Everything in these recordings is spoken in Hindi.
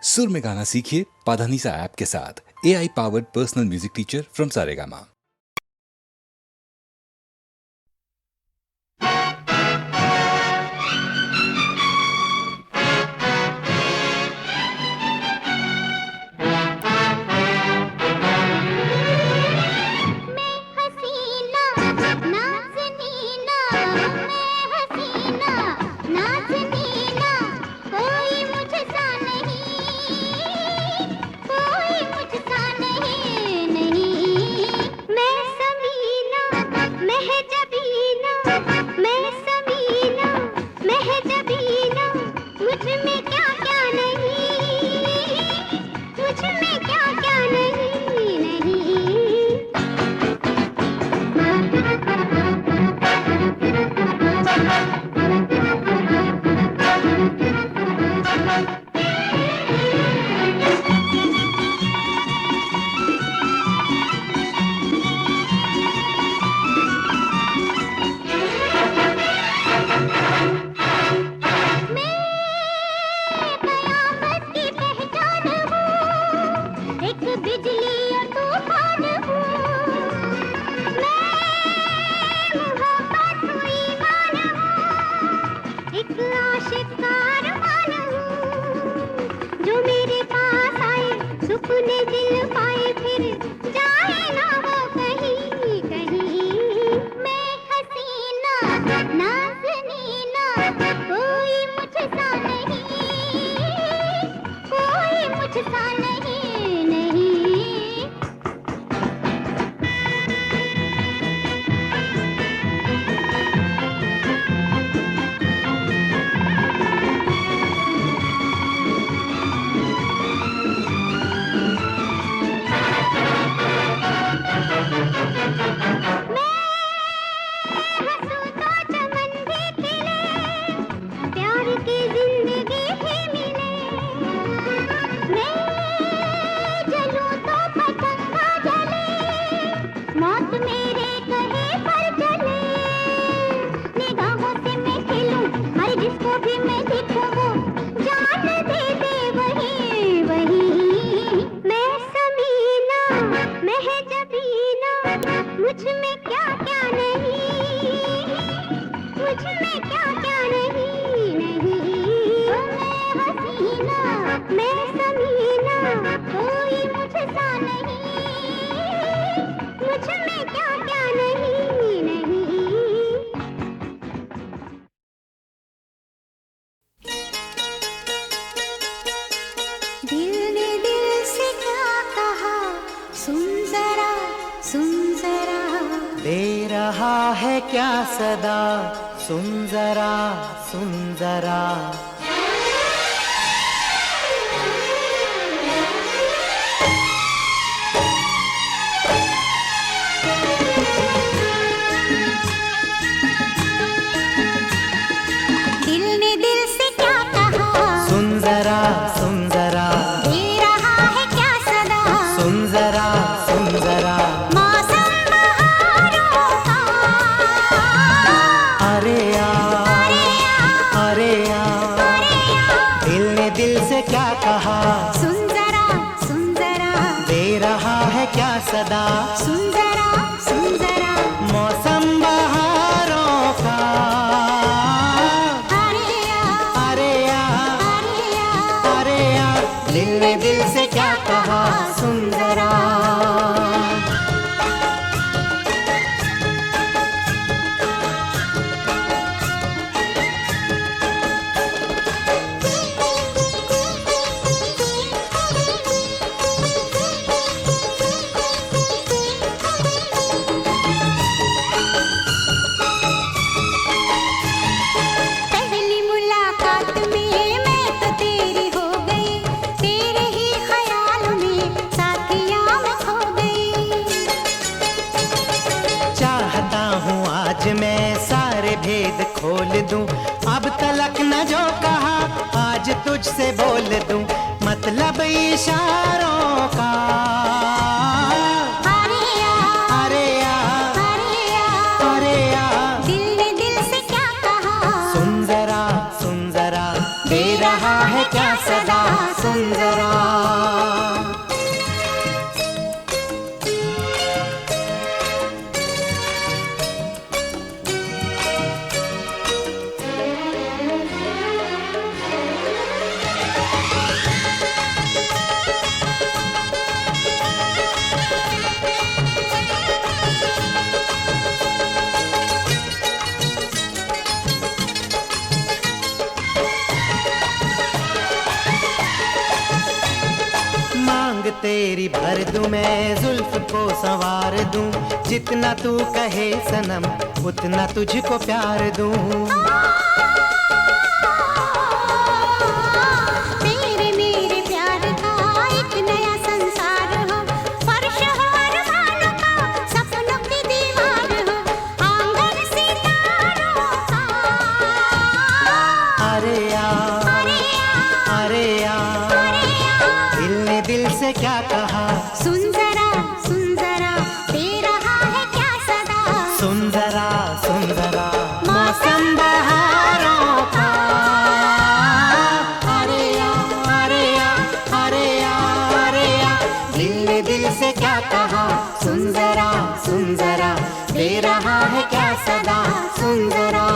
सुर में गाना सीखिए पाधानीसा ऐप के साथ। AI powered personal music teacher from Saregama. सदा सुन जरा सुन जरा दिल ने दिल से क्या कहा सुन जरा सुन जरा दे रहा है क्या सदा सुन जरा सुन जरा क्या कहा सुन जरा दे रहा है क्या सदा सुन जरा मौसम बहारों का अरे या दिल ने दिल से क्या कहा सुन जरा मैं सारे भेद खोल दूं अब तलक न जो कहा आज तुझसे बोल दूं मतलब इशारों का अरे या दिल ने दिल से क्या कहा सुन जरा दे रहा है क्या सदा सुन जरा तेरी भर दूं मैं जुल्फ को संवार दूं, जितना तू कहे सनम उतना तुझको प्यार दूं। तेरे मेरे प्यार का एक नया संसार हो, फर्श हो अरमानों का, सपनों की दीवार हो, आंगन सितारों का। अरे यार, अरे यार, अरे यार, अरे यार, दिल ने दिल से क्या कहा, सुन जरा दे रहा है क्या सदा। सुन जरा मौसम बहारों का। अरे यार, अरे यार, अरे यार, अरे यार, दिल ने दिल से क्या कहा, सुन जरा दे रहा है क्या सदा, सुन जरा।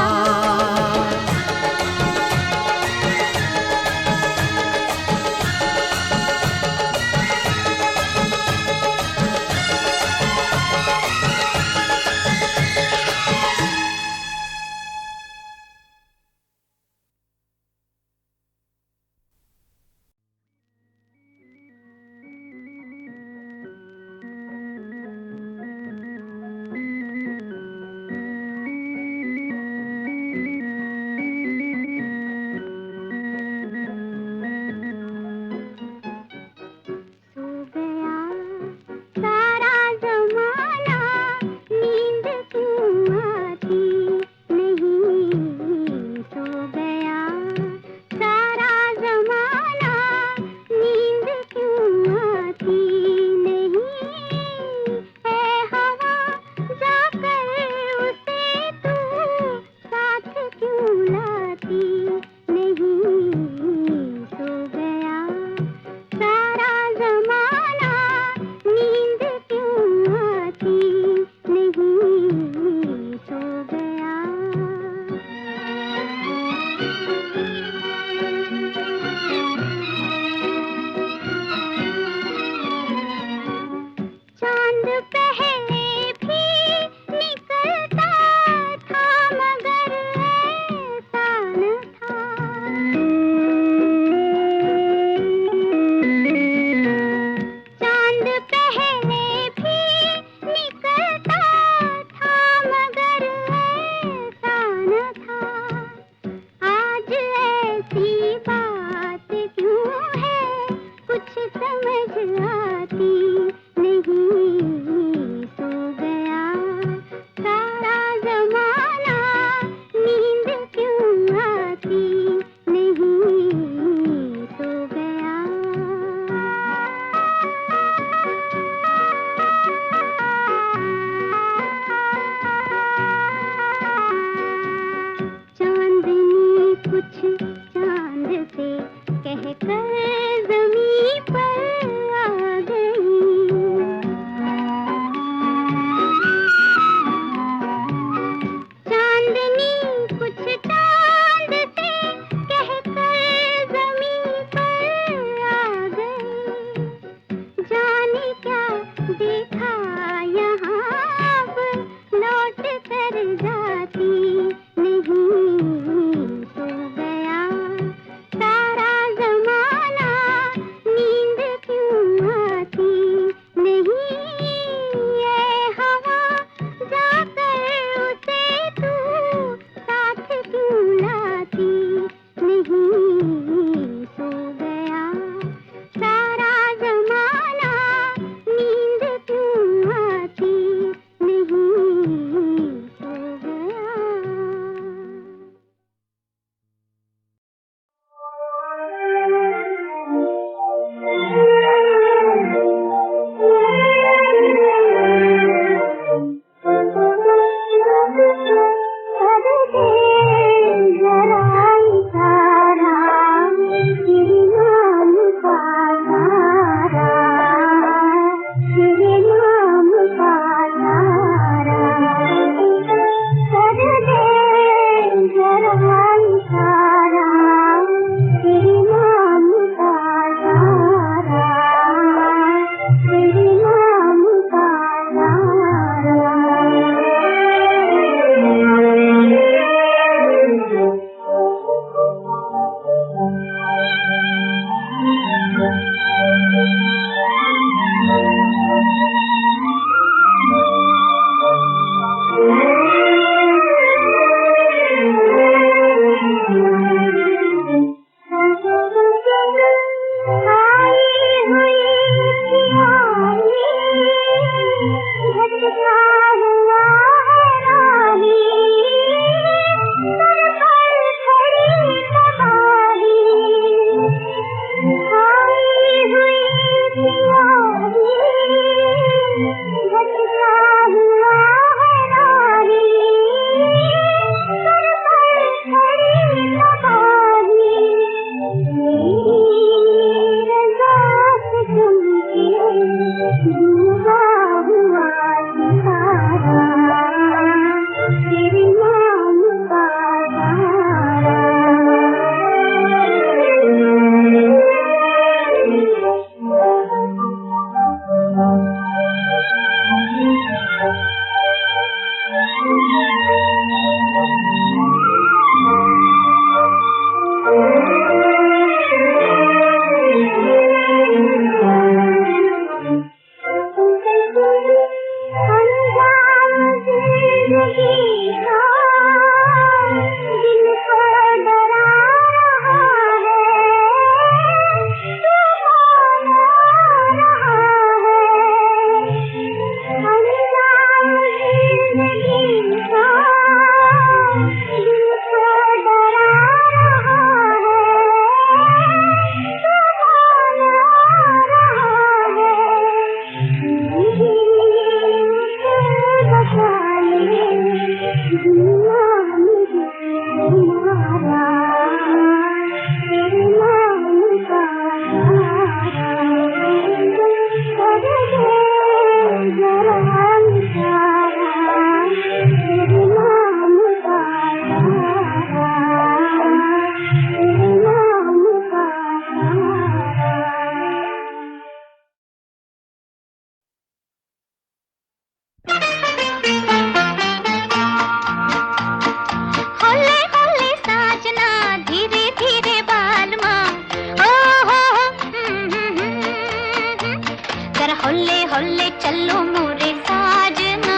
होले होले चलो मोरे साजना,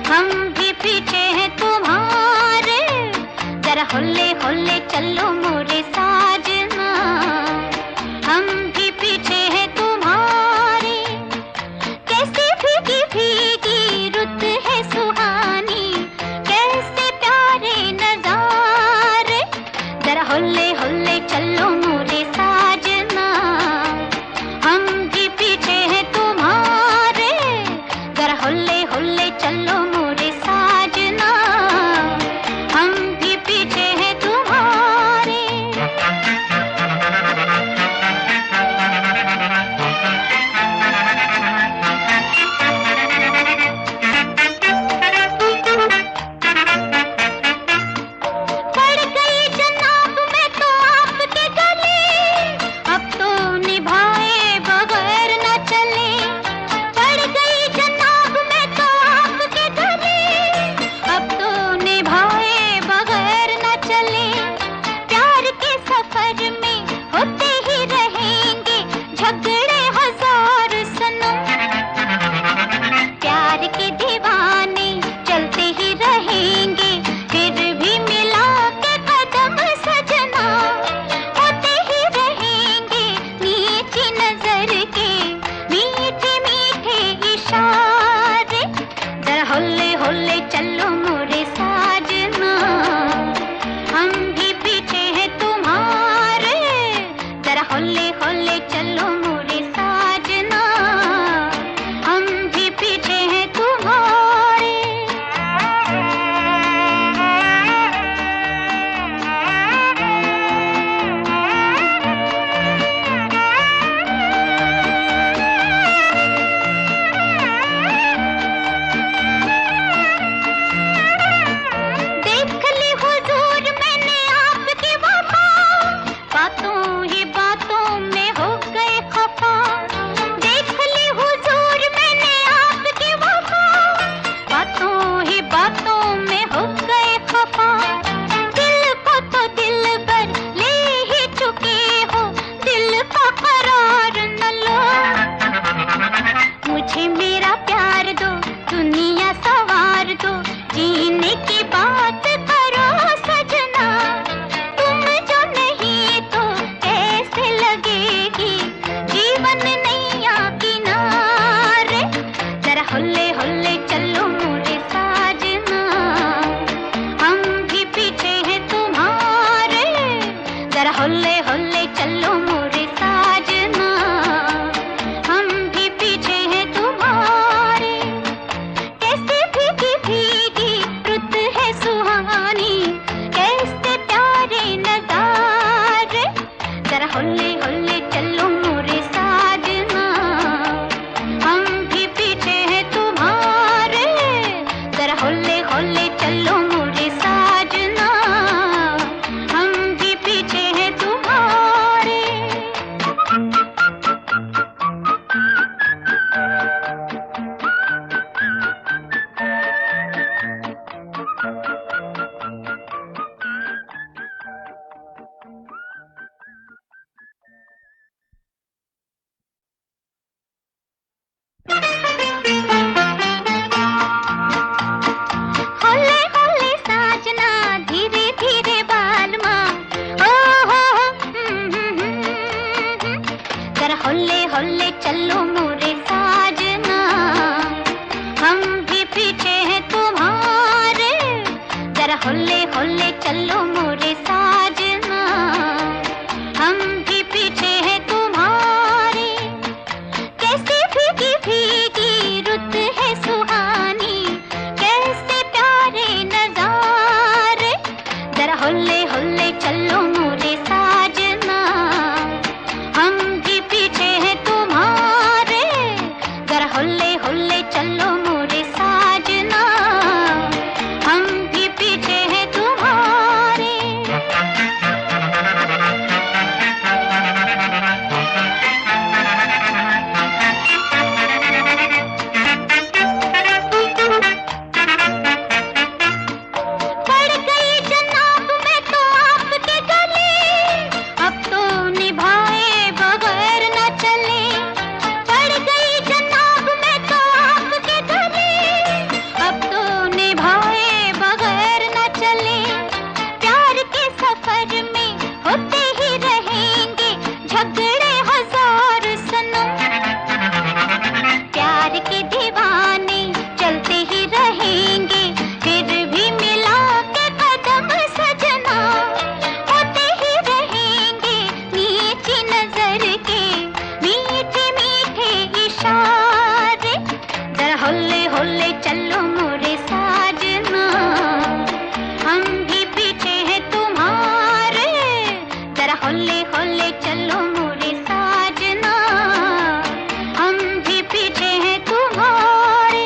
हम भी पीछे हैं तुम्हारे, जरा होले होले चलो मोरे साजना, हम भी पीछे हैं तुम्हारे। कैसे भीगी भीगी रुत है सुहानी, कैसे प्यारे नजारे, जरा होले होले चलो मोरे साजना, हम भी पीछे हैं तुम्हारे, जरा होले होले चलो मोरे साजना, हम भी पीछे हैं तुम्हारे। पड़ गई जनाब मैं तो आपके गले, अब तो निभाए बगैर न चले। पड़ गई जनाब मैं तो आपके गले, अब तो निभाए बगैर न चले। प्यार के सफर में होते ही रहेंगे झगड़े हजार सनम, प्यार के दीवाने चलते ही रहेंगे फिर भी मिला के कदम सजना, होते ही रहेंगे नीची नजर के मीठे मीठे इशारे, जरा होले होले चलो मोरे साजना, हम भी पीछे हैं तुम्हारे, जरा होले होले चलो मोरे साजना, हम भी पीछे हैं तुम्हारे। देख ली हुजूर मैंने आपकी वफा, बातों ही बातों में हो गए खफा। देख ली हुजूर मैंने आपकी वफा, बातों ही बातों में हो गए खफा। दिल को तो दिल पर ले ही चुके हो, दिल का करार न लो। मुझे मेरा प्यार दो, दुनिया सवार दो, जीने की बात करो सजना, तुम जो नहीं तो कैसे लगेगी जीवन नैया किनारे, जरा होले होले चलो मोरे साजना, हम भी पीछे हैं तुम्हारे, जरा होले होले चलो मोरे साजना, हम भी पीछे हैं तुम्हारे। कैसे भीगी भीगी रुत है सुहानी, कैसे प्यारे नजारे, जरा होले होले चलो मोरे साजना, हम भी पीछे हैं तुम्हारे, जरा होले होले चलो मोरे साजना, हम भी पीछे हैं तुम्हारे। होले होले साजना धीरे धीरे बालमा, ओ जरा होले होले चलो मोरे साजना, हम भी पीछे हैं तुम्हारे, जरा होले होले चलो मोरे साजना, हम भी पीछे हैं तुम्हारे। कैसे भीगी भीगी रुत है सुहानी, कैसे प्यारे नजारे, जरा होले होले चलो मोरे साजना, हम भी पीछे हैं तुम्हारे, जरा होले होले चलो मोरे साजना, हम भी पीछे हैं तुम्हारे। झगड़े हजार सनम, प्यार के दीवाने चलते ही रहेंगे, फिर भी मिला के कदम सजना, होते ही रहेंगे नीची नजर के मीठे मीठे इशारे। जरा होले होले चलो मोरे साजना, हम भी पीछे हैं तुम्हारे। जरा होले होले चलो मोरे साजना, हम भी पीछे हैं तुम्हारे।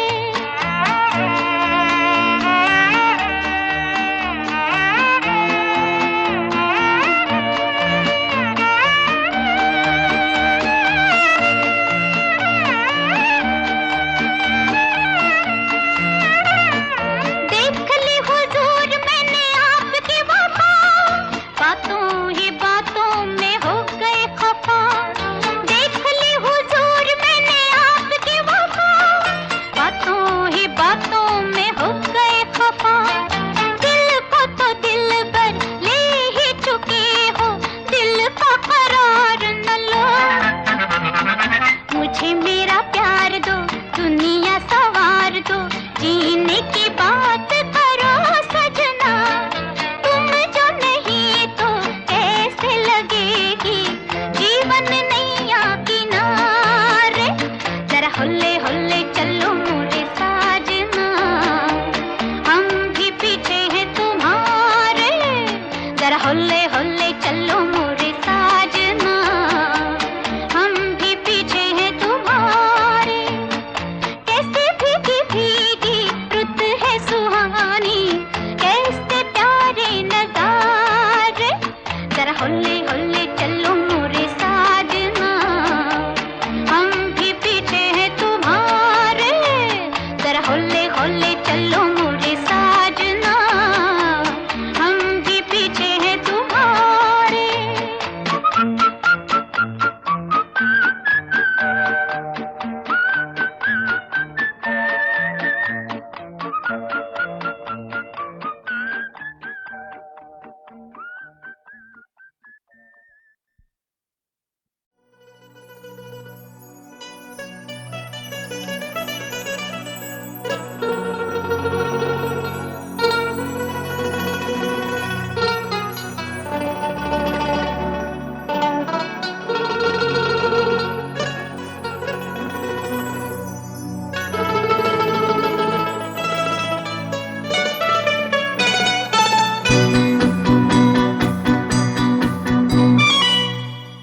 देख ली हुजूर मैंने आपकी वफा, बातों ही बातों में हो गए खफा। देख ली हुजूर मैंने आपकी वफा, बातों ही बातों में हो गए खफा। दिल को तो दिल पर ले ही चुके हो, दिल का करार न लो। मुझे मेरा प्यार दो, दुनिया सवार दो, जीने की बात करो सजना। तुम जो नहीं तो कैसे लगेगी जीवन नैया किनारे। जरा होले होले चलो मोरे साजना, हम भी पीछे हैं तुम्हारे। जरा होले होले चलो मोरे साजना, हम भी पीछे हैं तुम्हारे। कैसे भीगी भीगी रुत है सुहानी, कैसे प्यारे नजारे। जरा होले होले चलो मोरे साजना, हम भी पीछे हैं तुम्हारे। जरा होले होले चलो मोरे साजना, हम भी पीछे हैं तुम्हारे।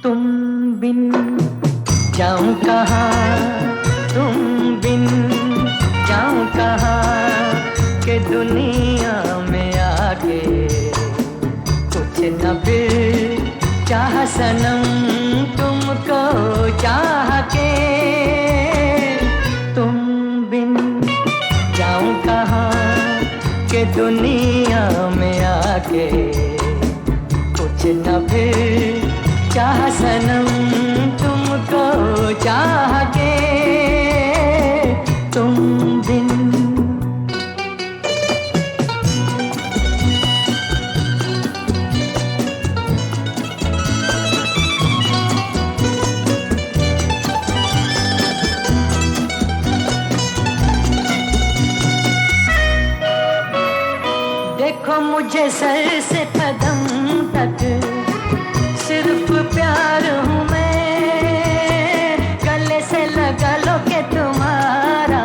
तुम बिन जाऊं कहाँ, तुम बिन जाऊं कहाँ, के दुनिया में आके कुछ न फिर चाह सनम तुमको चाह के। तुम बिन जाऊं कहाँ, के दुनिया में आके कुछ न फिर चाह सनम तुमको चाह के। तुम बिन देखो मुझे सर से कदम तक सिर्फ प्यार हूँ मैं, गले से लगा लो के तुम्हारा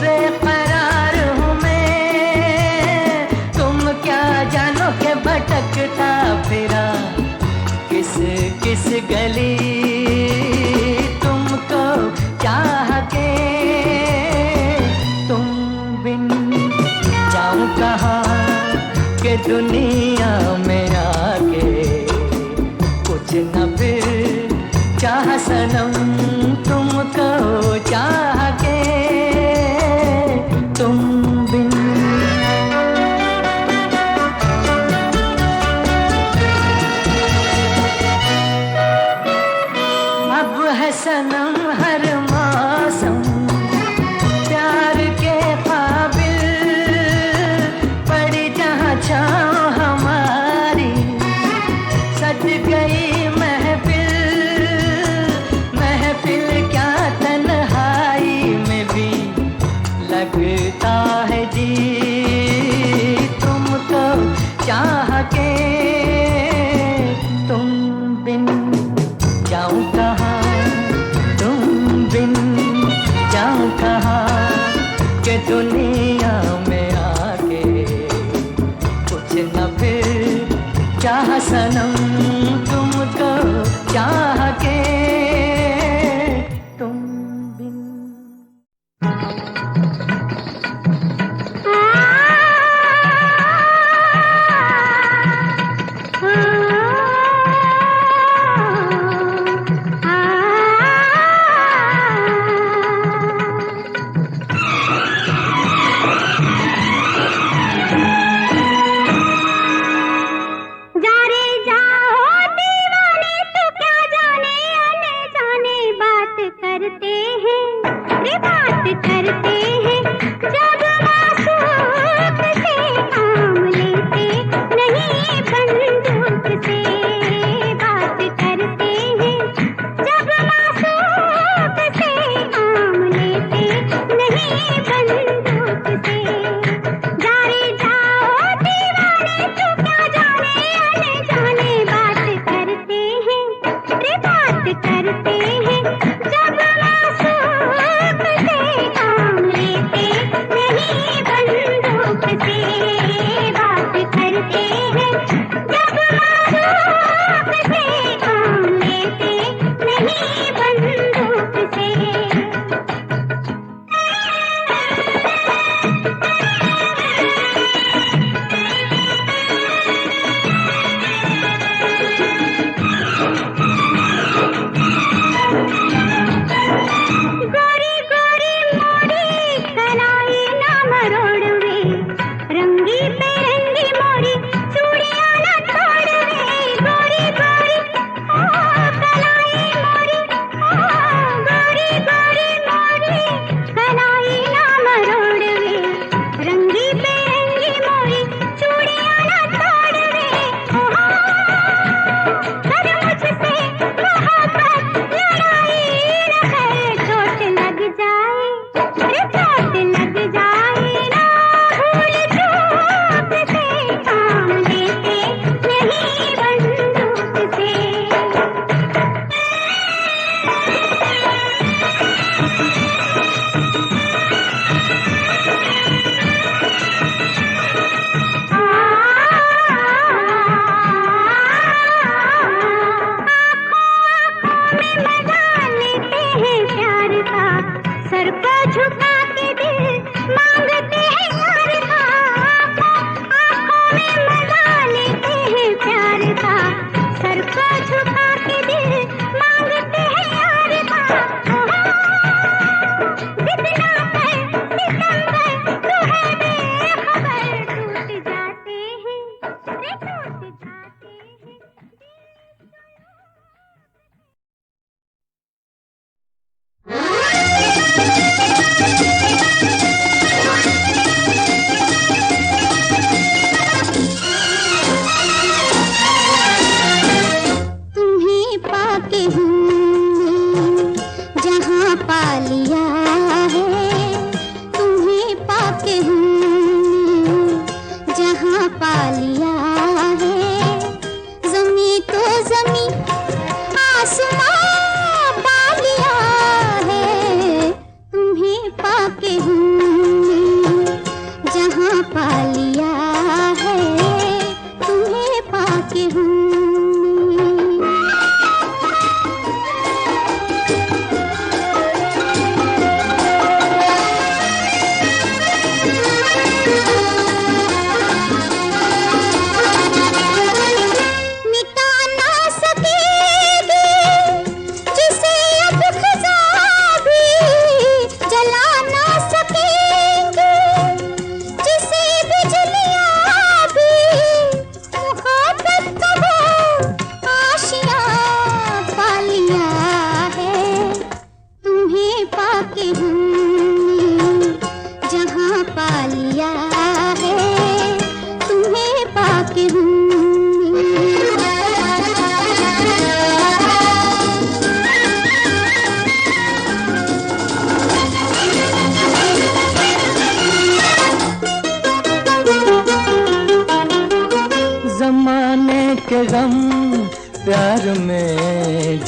बेकरार हूँ मैं। तुम क्या जानो के भटकता फिरा किस किस गली तुमको चाह के। तुम बिन जाऊं कहाँ, के दुनिया में आके कुछ न फिर चाह सनम तुमको चाह के। तुम बिन अब है सनम हर मौसम प्यार के काबिल, पड़ी जहाँ छाँव हमारी सज गई महफिल। जाऊं कहाँ तुम बिन, जाऊं कहाँ के दुनिया में आके कुछ न फिर चाह सनम तुमको चाह के तुम बिन।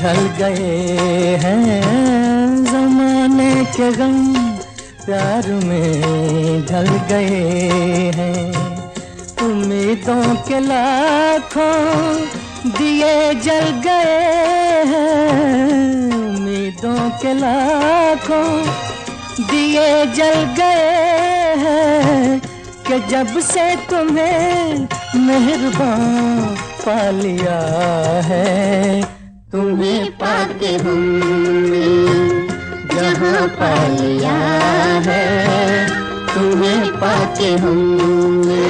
ढल गए हैं, जमाने के गम प्यार में ढल गए हैं। उम्मीदों के लाखों दिए जल गए हैं, उम्मीदों के लाखों दिए जल गए हैं, कि जब से तुम्हें मेहरबान पा लिया है। तुम्हें पाके हमने जहाँ पा लिया है, तुम्हें पाके हमने।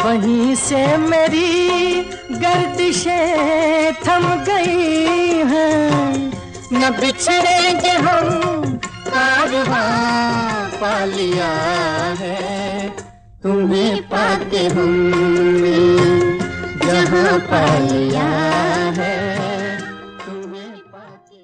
वहीं से मेरी गर्दिशें थम गई हैं, न बिछड़ेंगे हम कारवां पा लिया है। तुम्हें पाके हमने जहाँ पा लिया है, तुम्हें पाके।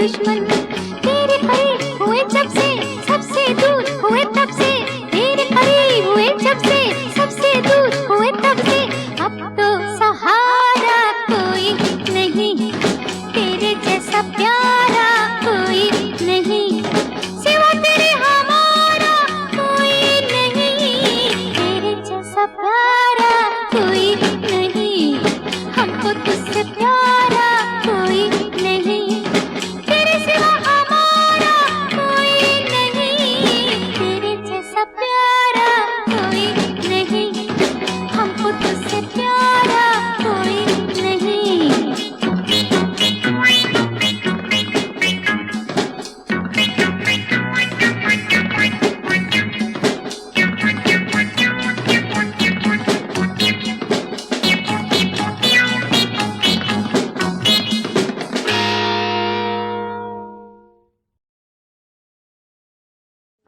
दुश्मन। तेरे करीब हुए जब से सबसे दूर हुए तब से, तेरे करीब हुए जब से सबसे दूर हुए तब से, अब तो सहारा कोई नहीं, तेरे जैसा प्यारा कोई नहीं, सिवा तेरे हमारा कोई नहीं, तेरे जैसा प्यारा कोई नहीं, हमको तुझसे प्यारा कोई नहीं, तेरे सिवा हमारा कोई नहीं, तेरे जैसा प्यारा कोई नहीं, हमको तुझसे प्यारा कोई नहीं।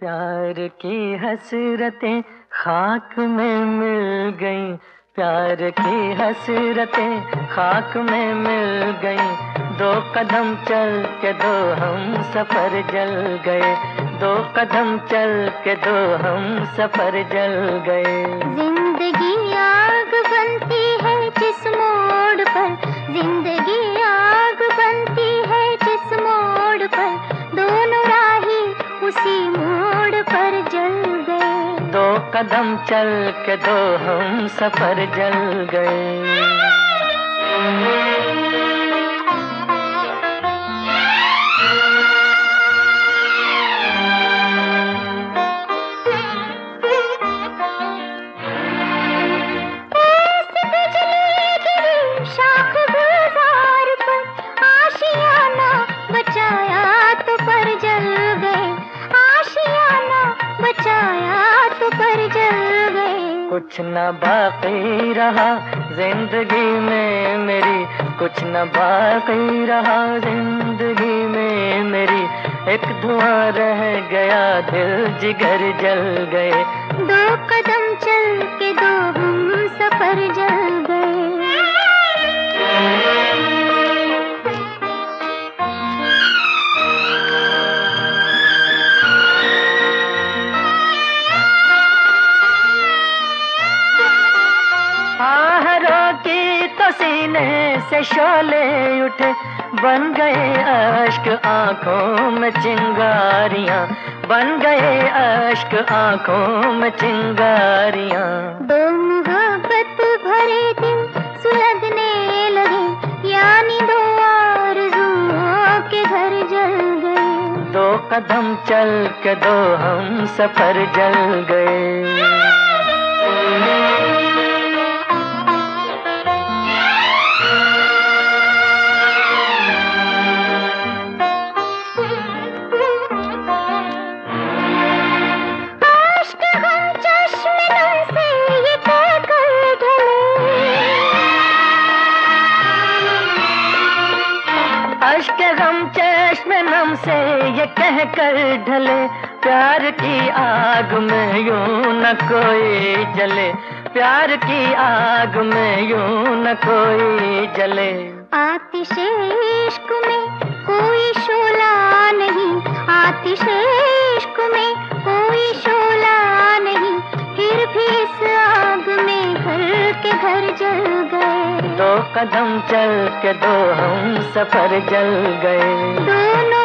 प्यार की हसरतें खाक में मिल गईं, प्यार की हसरतें खाक में मिल गईं, दो कदम चल के दो हम सफर जल गए, दो कदम चल के दो हम सफर जल गए। जिंदगी आग बनती है जिस मोड़ पर, जिंदगी आग बनती है जिस मोड़ पर, दोनों राही उसी मोड़ पर जल गए, दो कदम चल के दो हम सफर जल गए। शाख गुलजार पर आशियाना बचाया तो पर जल गए, आशियाना बचाया तो पर जल गए। कुछ न बाकी रहा जिंदगी में मेरी, कुछ न बाकी रहा जिंदगी में मेरी, एक धुआं रह गया दिल जिगर जल गए, दो कदम चल के दो हम सफर जल गए। आहरों की तो सीने से शोले उठे, बन गए अश्क आंखों में चिंगारियां, बन गए अश्क आंखों में चिंगारियां। दो मोहब्बत भरे दिल सुलगने लगे, यानी दो आरज़ुओं के घर जल गए, दो कदम चल के दो हम सफर जल गए। अश्क गम चश्मे नम से ये कह कर ढले, प्यार की आग में यूं न कोई जले, प्यार की आग में यूं न कोई जले। आतिशे इश्क में कोई शोला नहीं, आतिशे इश्क में कोई शोला नहीं, फिर भी इस आग में घर के घर जल गए, दो कदम चल के दो हम सफर जल गए, दोनों